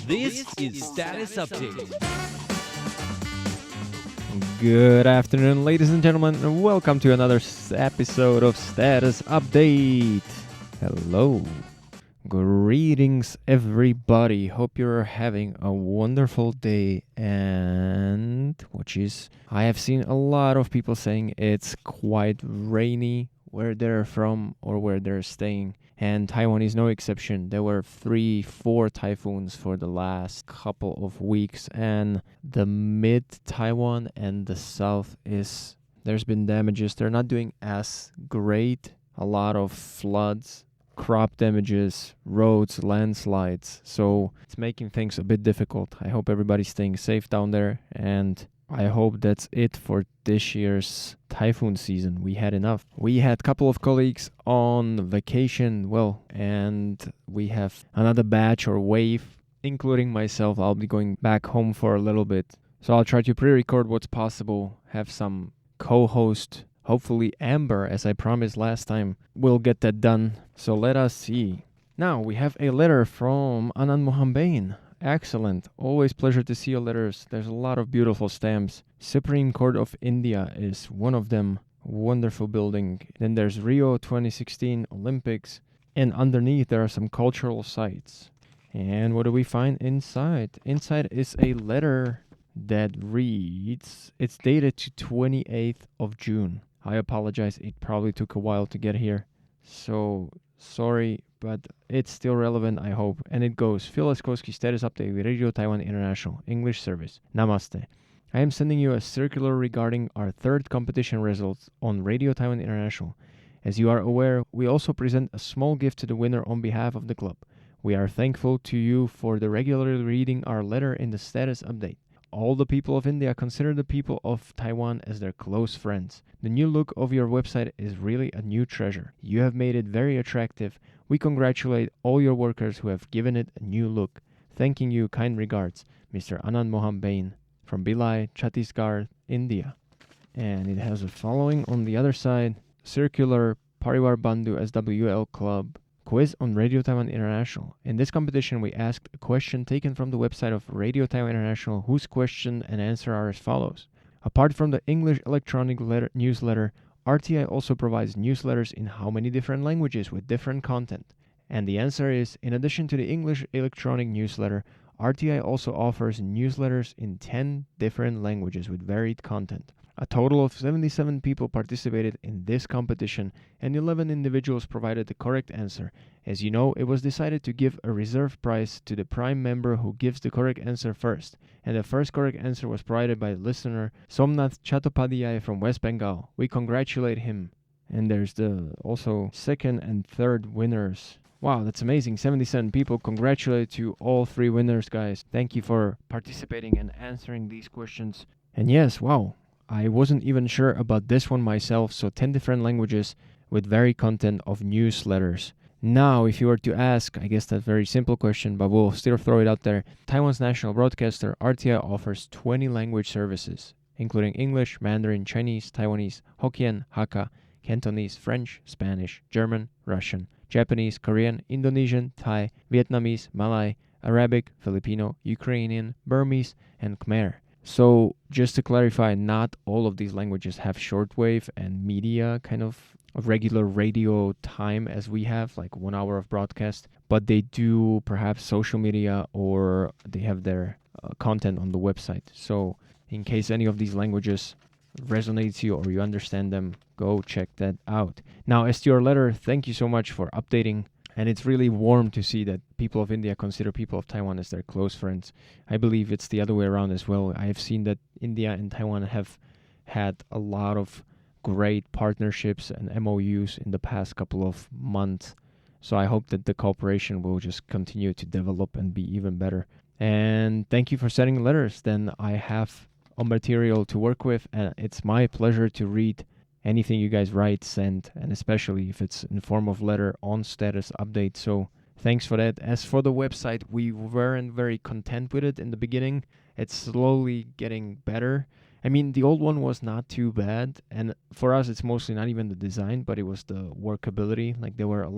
This is Status Update. Good afternoon, ladies and gentlemen, and welcome to another episode of Status Update. Hello. Greetings, everybody. Hope you're having a wonderful day. And I have seen a lot of people saying it's quite rainy where they're from or where they're staying. And Taiwan is no exception. There were 3-4 typhoons for the last couple of weeks, and the mid Taiwan and the south there's been damages. They're not doing as great. A lot of floods, crop damages, roads, landslides. So it's making things a bit difficult. I hope everybody's staying safe down there, and I hope that's it for this year's typhoon season. We had enough. We had a couple of colleagues on vacation, and we have another batch or wave, including myself. I'll be going back home for a little bit. So I'll try to pre-record what's possible, have some co-host, hopefully Amber, as I promised last time. We'll get that done. So let us see. Now we have a letter from Anand Mohambain. Excellent. Always pleasure to see your letters. There's a lot of beautiful stamps. Supreme Court of India is one of them. Wonderful building. Then there's Rio 2016 Olympics. And underneath there are some cultural sites. And what do we find inside? Inside is a letter that reads, it's dated to 28th of June. I apologize. It probably took a while to get here. So sorry, but it's still relevant, I hope. And it goes, Phil Eskowski, status update with Radio Taiwan International, English service. Namaste. I am sending you a circular regarding our third competition results on Radio Taiwan International. As you are aware, we also present a small gift to the winner on behalf of the club. We are thankful to you for the regularly reading our letter in the status update. All the people of India consider the people of Taiwan as their close friends. The new look of your website is really a new treasure. You have made it very attractive. We congratulate all your workers who have given it a new look. Thanking you, kind regards, Mr. Anand Mohambain from Bhilai, Chhattisgarh, India. And it has a following on the other side. Circular Pariwar Bandhu SWL Club. Quiz on Radio Taiwan International. In this competition, we asked a question taken from the website of Radio Taiwan International, whose question and answer are as follows. Apart from the English electronic newsletter, RTI also provides newsletters in how many different languages with different content? And the answer is, in addition to the English electronic newsletter, RTI also offers newsletters in 10 different languages with varied content. A total of 77 people participated in this competition, and 11 individuals provided the correct answer. As you know, it was decided to give a reserve prize to the prime member who gives the correct answer first, and the first correct answer was provided by listener Somnath Chattopadhyay from West Bengal. We congratulate him. And there's the also second and third winners. Wow, that's amazing. 77 people. Congratulate to all three winners, guys. Thank you for participating and answering these questions. And yes, wow. I wasn't even sure about this one myself, so 10 different languages with varied content of newsletters. Now, if you were to ask, I guess that's a very simple question, but we'll still throw it out there. Taiwan's national broadcaster, RTI, offers 20 language services, including English, Mandarin, Chinese, Taiwanese, Hokkien, Hakka, Cantonese, French, Spanish, German, Russian, Japanese, Korean, Indonesian, Thai, Vietnamese, Malay, Arabic, Filipino, Ukrainian, Burmese, and Khmer. So, just to clarify, not all of these languages have shortwave and media kind of regular radio time as we have, like 1 hour of broadcast, but they do perhaps social media or they have their content on the website. So, in case any of these languages resonates you or you understand them, go check that out. Now, as to your letter, thank you so much for updating. And it's really warm to see that people of India consider people of Taiwan as their close friends. I believe it's the other way around as well. I have seen that India and Taiwan have had a lot of great partnerships and MOUs in the past couple of months. So I hope that the cooperation will just continue to develop and be even better. And thank you for sending letters. Then I have a material to work with, and it's my pleasure to read anything you guys write, send, and especially if it's in form of letter on status update. So thanks for that. As for the website, we weren't very content with it in the beginning. It's slowly getting better. I mean, the old one was not too bad, and for us, it's mostly not even the design, but it was the workability. Like there were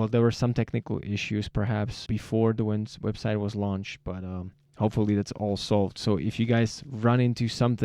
there were some technical issues perhaps before the website was launched, but hopefully that's all solved. So if you guys run into some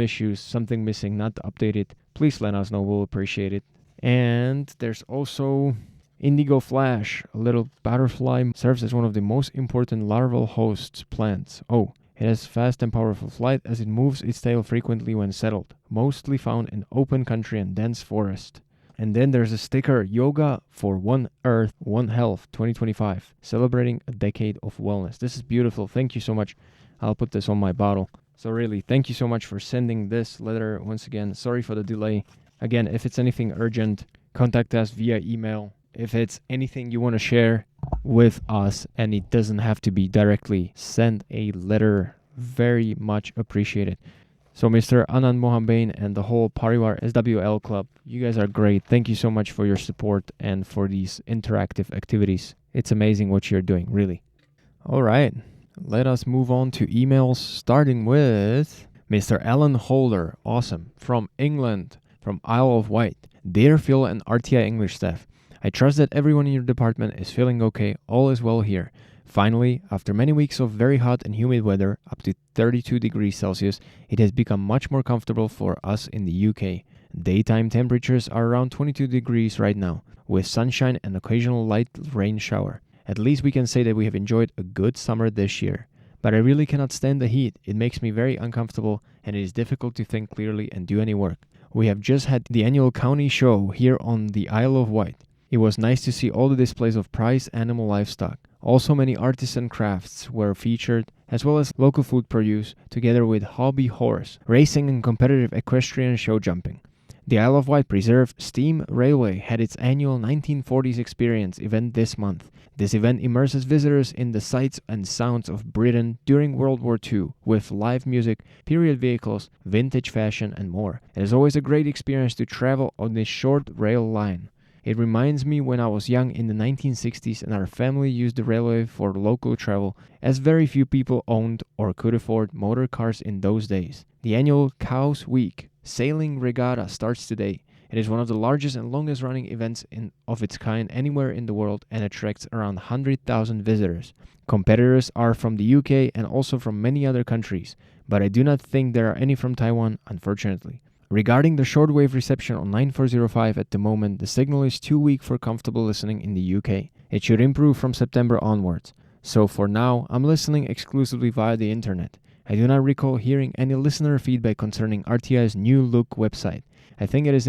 issues, something missing, not updated, please let us know. We'll appreciate it. And there's also Indigo Flash, a little butterfly, serves as one of the most important larval hosts plants. Oh, it has fast and powerful flight as it moves its tail frequently when settled, mostly found in open country and dense forest. And then there's a sticker, Yoga for One Earth, One Health 2025, celebrating a decade of wellness. This is beautiful. Thank you so much. I'll put this on my bottle. So really, thank you so much for sending this letter. Once again, sorry for the delay. Again, if it's anything urgent, contact us via email. If it's anything you want to share with us, and it doesn't have to be directly, send a letter. Very much appreciated. So Mr. Anand Mohambain and the whole Pariwar SWL Club, you guys are great. Thank you so much for your support and for these interactive activities. It's amazing what you're doing, really. All right, let us move on to emails, starting with Mr. Alan Holder, awesome, from England, from Isle of Wight. Dear Phil and RTI English staff, I trust that everyone in your department is feeling okay. All is well here. Finally, after many weeks of very hot and humid weather, up to 32 degrees Celsius, it has become much more comfortable for us in the UK. Daytime temperatures are around 22 degrees right now, with sunshine and occasional light rain shower. At least we can say that we have enjoyed a good summer this year. But I really cannot stand the heat. It makes me very uncomfortable and it is difficult to think clearly and do any work. We have just had the annual county show here on the Isle of Wight. It was nice to see all the displays of prize animal livestock. Also many artisan crafts were featured, as well as local food produce, together with hobby horse, racing and competitive equestrian show jumping. The Isle of Wight Preserve Steam Railway had its annual 1940s experience event this month. This event immerses visitors in the sights and sounds of Britain during World War II, with live music, period vehicles, vintage fashion, and more. It is always a great experience to travel on this short rail line. It reminds me when I was young in the 1960s and our family used the railway for local travel, as very few people owned or could afford motor cars in those days. The annual Cows Week Sailing Regatta starts today. It is one of the largest and longest running events of its kind anywhere in the world and attracts around 100,000 visitors. Competitors are from the UK and also from many other countries, but I do not think there are any from Taiwan, unfortunately. Regarding the shortwave reception on 9405 at the moment, the signal is too weak for comfortable listening in the UK. It should improve from September onwards. So for now, I'm listening exclusively via the internet. I do not recall hearing any listener feedback concerning RTI's new look website. I think it is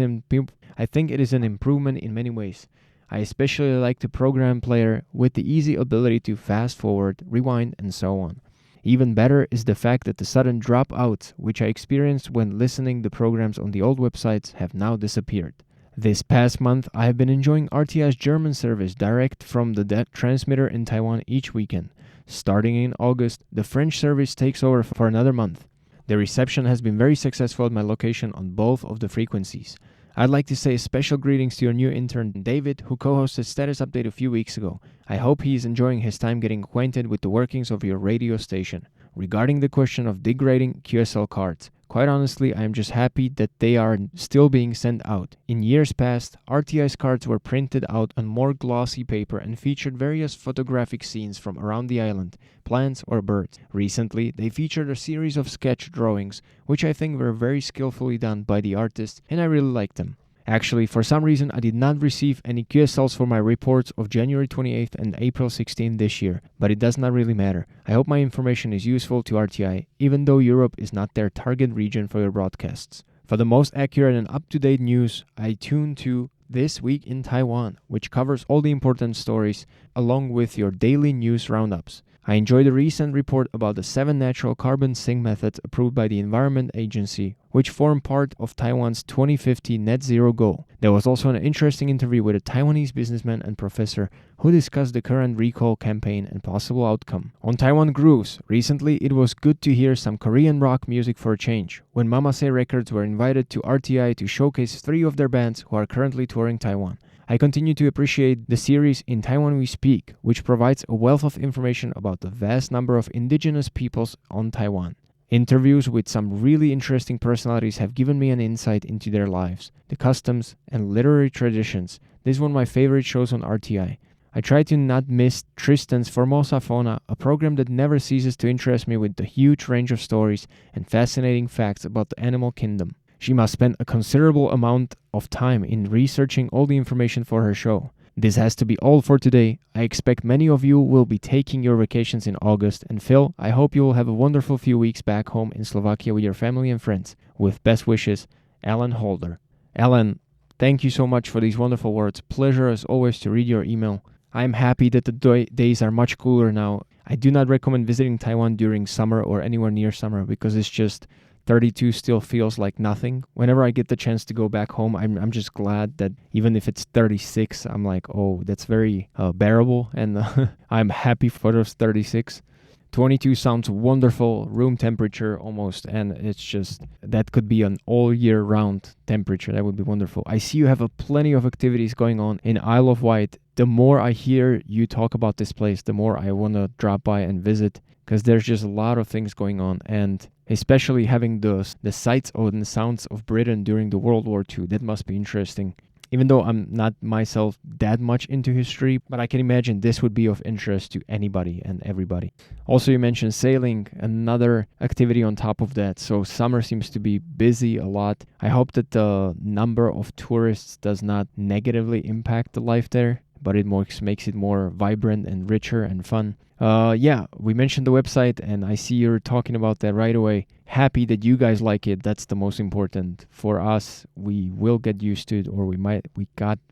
an improvement in many ways. I especially like the program player with the easy ability to fast forward, rewind, and so on. Even better is the fact that the sudden dropouts, which I experienced when listening the programs on the old websites, have now disappeared. This past month, I have been enjoying RTI's German service direct from the transmitter in Taiwan each weekend. Starting in August, the French service takes over for another month. The reception has been very successful at my location on both of the frequencies. I'd like to say special greetings to your new intern, David, who co-hosted Status Update a few weeks ago. I hope he is enjoying his time getting acquainted with the workings of your radio station. Regarding the question of degrading QSL cards, quite honestly, I am just happy that they are still being sent out. In years past, RTI's cards were printed out on more glossy paper and featured various photographic scenes from around the island, plants or birds. Recently, they featured a series of sketch drawings, which I think were very skillfully done by the artist, and I really liked them. Actually, for some reason, I did not receive any QSLs for my reports of January 28th and April 16th this year, but it does not really matter. I hope my information is useful to RTI, even though Europe is not their target region for your broadcasts. For the most accurate and up-to-date news, I tune to This Week in Taiwan, which covers all the important stories, along with your daily news roundups. I enjoyed the recent report about the 7 natural carbon sink methods approved by the Environment Agency, which form part of Taiwan's 2050 net zero goal. There was also an interesting interview with a Taiwanese businessman and professor who discussed the current recall campaign and possible outcome. On Taiwan Grooves, recently it was good to hear some Korean rock music for a change, when Mama Say Records were invited to RTI to showcase 3 of their bands who are currently touring Taiwan. I continue to appreciate the series In Taiwan We Speak, which provides a wealth of information about the vast number of indigenous peoples on Taiwan. Interviews with some really interesting personalities have given me an insight into their lives, the customs, and literary traditions. This is one of my favorite shows on RTI. I try to not miss Tristan's Formosa Fauna, a program that never ceases to interest me with the huge range of stories and fascinating facts about the animal kingdom. She must spend a considerable amount of time in researching all the information for her show. This has to be all for today. I expect many of you will be taking your vacations in August, and Phil, I hope you will have a wonderful few weeks back home in Slovakia with your family and friends. With best wishes, Alan Holder. Alan, thank you so much for these wonderful words. Pleasure as always to read your email. I am happy that the days are much cooler now. I do not recommend visiting Taiwan during summer or anywhere near summer because it's just 32 still feels like nothing. Whenever I get the chance to go back home, I'm just glad that even if it's 36, I'm like, oh, that's very bearable, and I'm happy for those 36. 22 sounds wonderful, room temperature almost, and it's just, that could be an all year round temperature. That would be wonderful. I see you have plenty of activities going on in Isle of Wight. The more I hear you talk about this place, the more I want to drop by and visit, because there's just a lot of things going on, and especially having the sights and the sounds of Britain during the World War II. That must be interesting. Even though I'm not myself that much into history, but I can imagine this would be of interest to anybody and everybody. Also, you mentioned sailing, another activity on top of that. So summer seems to be busy a lot. I hope that the number of tourists does not negatively impact the life there, but it makes it more vibrant and richer and fun. We mentioned the website, and I see you're talking about that right away. Happy that you guys like it. That's the most important. For us, we will get used to it, or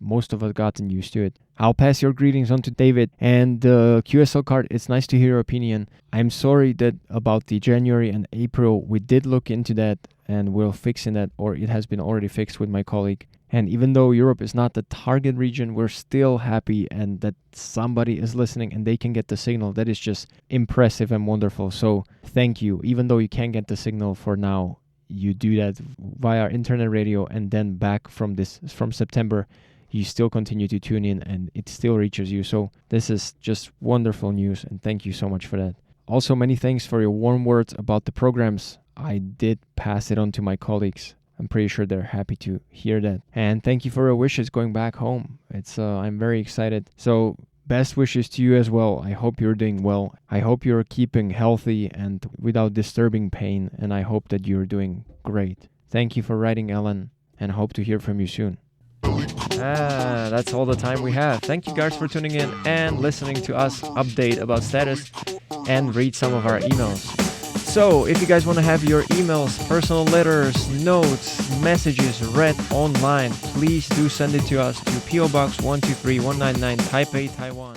most of us gotten used to it. I'll pass your greetings on to David. And the QSL card, it's nice to hear your opinion. I'm sorry that about the January and April, we did look into that, and we'll fix that, or it has been already fixed with my colleague. And even though Europe is not the target region, we're still happy and that somebody is listening and they can get the signal. That is just impressive and wonderful. So thank you. Even though you can't get the signal for now, you do that via internet radio, and then back from September, you still continue to tune in and it still reaches you. So this is just wonderful news, and thank you so much for that. Also, many thanks for your warm words about the programs. I did pass it on to my colleagues. I'm pretty sure they're happy to hear that. And thank you for your wishes going back home. I'm very excited. So best wishes to you as well. I hope you're doing well. I hope you're keeping healthy and without disturbing pain. And I hope that you're doing great. Thank you for writing, Ellen, and hope to hear from you soon. That's all the time we have. Thank you guys for tuning in and listening to us update about status and read some of our emails. So, if you guys want to have your emails, personal letters, notes, messages read online, please do send it to us to PO Box 123199, Taipei, Taiwan.